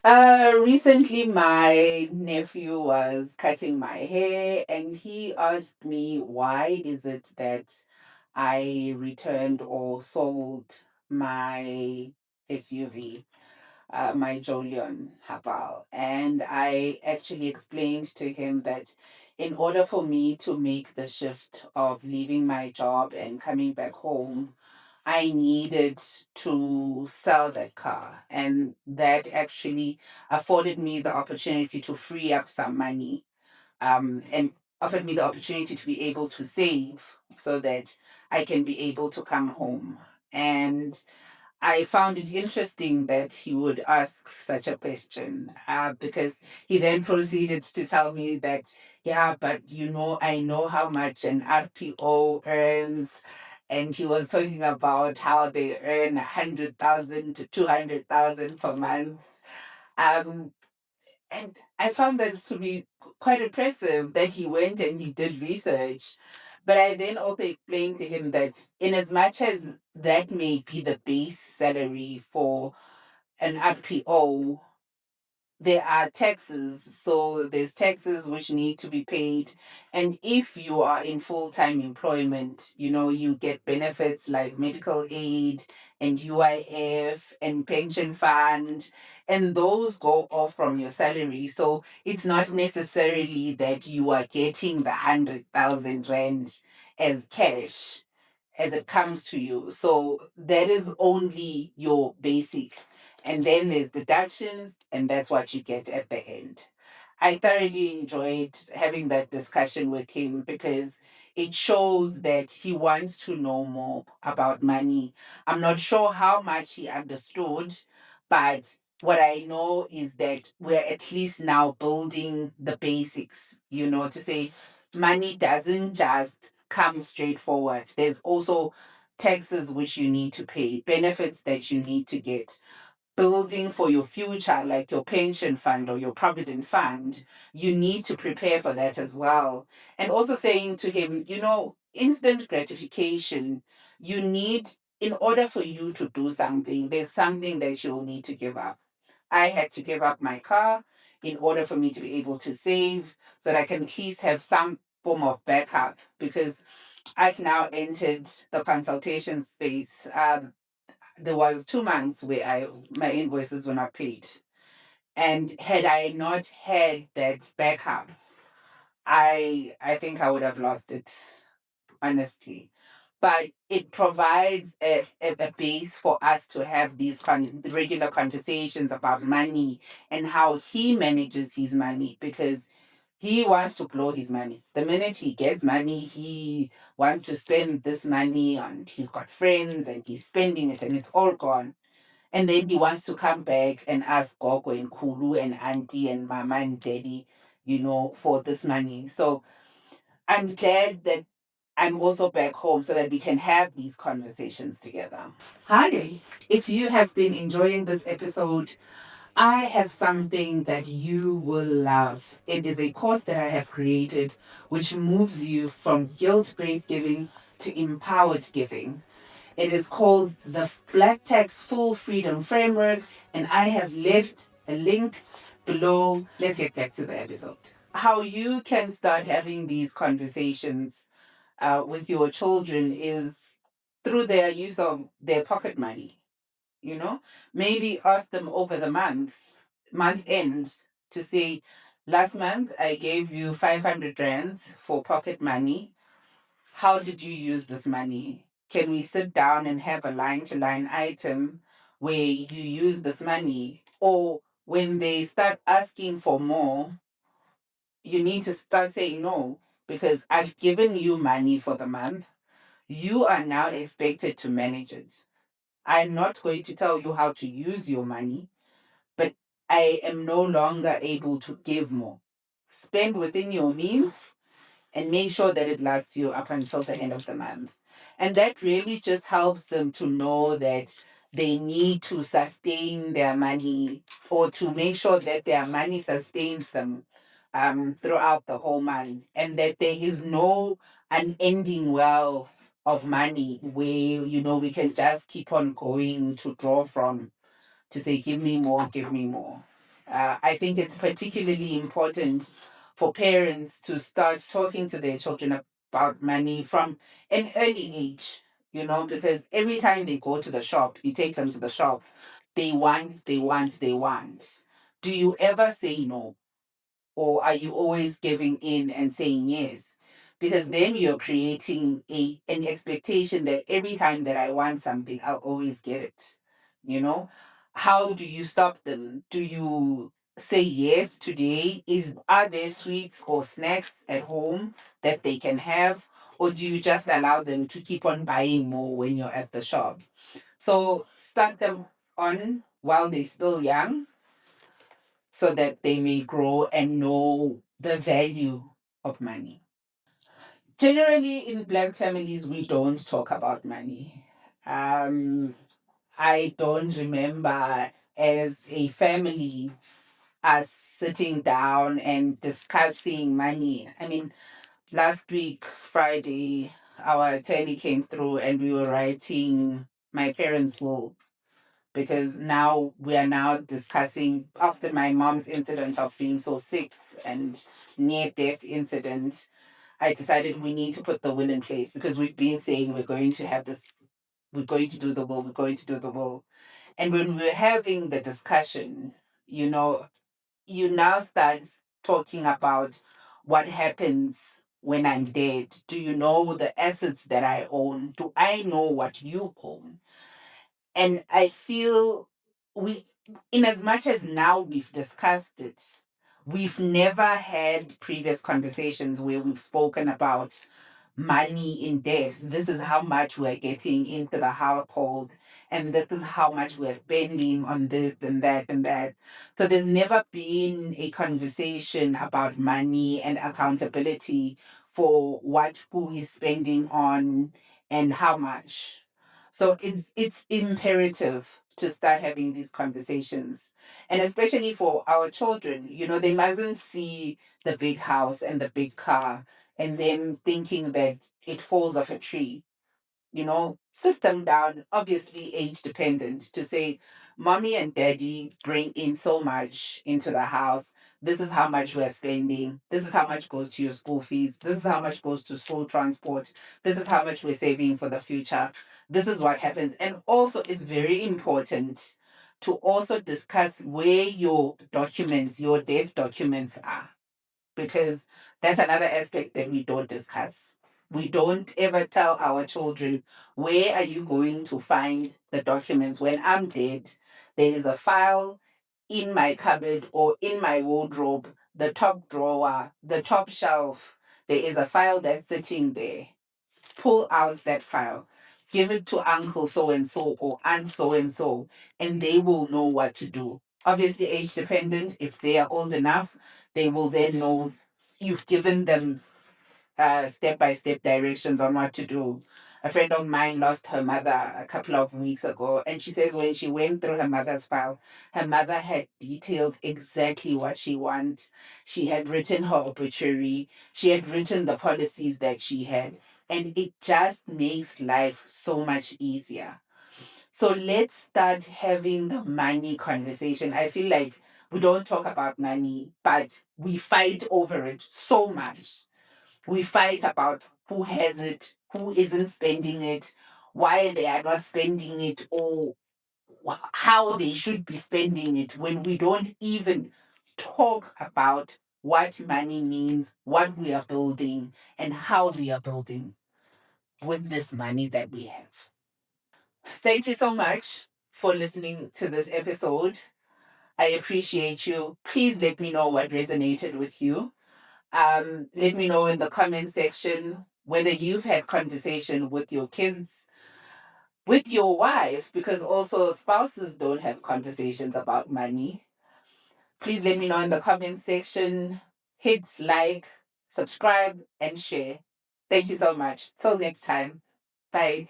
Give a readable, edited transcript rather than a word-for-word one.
Recently, my nephew was cutting my hair, and he asked me, why is it that I returned or sold my SUV, my Jolion Haval? And I actually explained to him that in order for me to make the shift of leaving my job and coming back home, I needed to sell that car. And that actually afforded me the opportunity to free up some money, and offered me the opportunity to be able to save so that I can be able to come home. And I found it interesting that he would ask such a question, because he then proceeded to tell me that, yeah, but I know how much an RPO earns. And he was talking about how they earn 100,000 to 200,000 per month. Um, and I found that to be quite impressive that he went and he did research. But I then also explained to him that in as much as that may be the base salary for an RPO, there are taxes. So there's taxes which need to be paid. And if you are in full time employment, you get benefits like medical aid and UIF and pension fund, and those go off from your salary. So it's not necessarily that you are getting the 100,000 rand as cash as it comes to you. So that is only your basic. And then there's deductions, and that's what you get at the end. I thoroughly enjoyed having that discussion with him because it shows that he wants to know more about money. I'm not sure how much he understood, but what I know is that we're at least now building the basics, to say money doesn't just come straightforward. There's also taxes which you need to pay, benefits that you need to get, building for your future, like your pension fund or your provident fund. You need to prepare for that as well. And also saying to him, instant gratification, you need, in order for you to do something, there's something that you'll need to give up. I had to give up my car in order for me to be able to save so that I can at least have some form of backup, because I've now entered the consultation space. There was 2 months where my invoices were not paid, and had I not had that backup, I think I would have lost it, honestly. But it provides a base for us to have these regular conversations about money and how he manages his money, because he wants to blow his money. The minute he gets money, he wants to spend this money on, he's got friends and he's spending it and it's all gone. And then he wants to come back and ask Gogo and Kulu and Auntie and Mama and Daddy, for this money. So I'm glad that I'm also back home so that we can have these conversations together. Hi, if you have been enjoying this episode, I have something that you will love. It is a course that I have created which moves you from guilt based giving to empowered giving. It is called the Black Tax Full Freedom Framework, and I have left a link below. Let's get back to the episode. How you can start having these conversations with your children is through their use of their pocket money. You know, maybe ask them over the month ends, to say, last month I gave you 500 rands for pocket money. How did you use this money? Can we sit down and have a line to line item where you use this money? Or when they start asking for more, you need to start saying no, because I've given you money for the month. You are now expected to manage it. I'm not going to tell you how to use your money, but I am no longer able to give more. Spend within your means and make sure that it lasts you up until the end of the month. And that really just helps them to know that they need to sustain their money, or to make sure that their money sustains them throughout the whole month, and that there is no unending well of money where, we can just keep on going to draw from, to say, give me more, give me more. I think it's particularly important for parents to start talking to their children about money from an early age, because every time they go to the shop, you take them to the shop, they want, they want, they want. Do you ever say no? Or are you always giving in and saying yes? Because then you're creating an expectation that every time that I want something, I'll always get it. You know? How do you stop them? Do you say yes today? Are there sweets or snacks at home that they can have? Or do you just allow them to keep on buying more when you're at the shop? So start them on while they're still young so that they may grow and know the value of money. Generally, in Black families, we don't talk about money. Um, I don't remember as a family us sitting down and discussing money. I mean, last week, Friday, our attorney came through and we were writing my parents' will because now we are now discussing after my mom's incident of being so sick and near death incident. I decided we need to put the will in place because we've been saying we're going to have this, we're going to do the will, we're going to do the will. And when we're having the discussion, you know, you now start talking about what happens when I'm dead. Do you know the assets that I own? Do I know what you own? And I feel we, in as much as now we've discussed it, we've never had previous conversations where we've spoken about money in depth. This is how much we're getting into the household, and this is how much we're spending on this and that and that. So there's never been a conversation about money and accountability for what who is spending on and how much. So it's imperative to start having these conversations. And especially for our children, they mustn't see the big house and the big car and then thinking that it falls off a tree. Sit them down, obviously age dependent, to say, Mommy and Daddy bring in so much into the house. This is how much we're spending. This is how much goes to your school fees. This is how much goes to school transport. This is how much we're saving for the future. This is what happens. And also, it's very important to also discuss where your documents, your death documents are, because that's another aspect that we don't discuss. We don't ever tell our children, where are you going to find the documents when I'm dead? There is a file in my cupboard or in my wardrobe, the top drawer, the top shelf. There is a file that's sitting there. Pull out that file. Give it to uncle so and so or aunt so, and they will know what to do. Obviously, age dependent. If they are old enough, they will then know you've given them step by step directions on what to do. A friend of mine lost her mother a couple of weeks ago, and she says when she went through her mother's file, her mother had detailed exactly what she wants. She had written her obituary, she had written the policies that she had, and it just makes life so much easier. So let's start having the money conversation. I feel like we don't talk about money, but we fight over it so much. We fight about who has it, who isn't spending it, why they are not spending it, or how they should be spending it when we don't even talk about what money means, what we are building, and how we are building with this money that we have. Thank you so much for listening to this episode. I appreciate you. Please let me know what resonated with you. Let me know in the comment section whether you've had conversation with your kids, with your wife, because also spouses don't have conversations about money. Please let me know in the comment section. Hit like, subscribe, and share. Thank you so much. Till next time. Bye.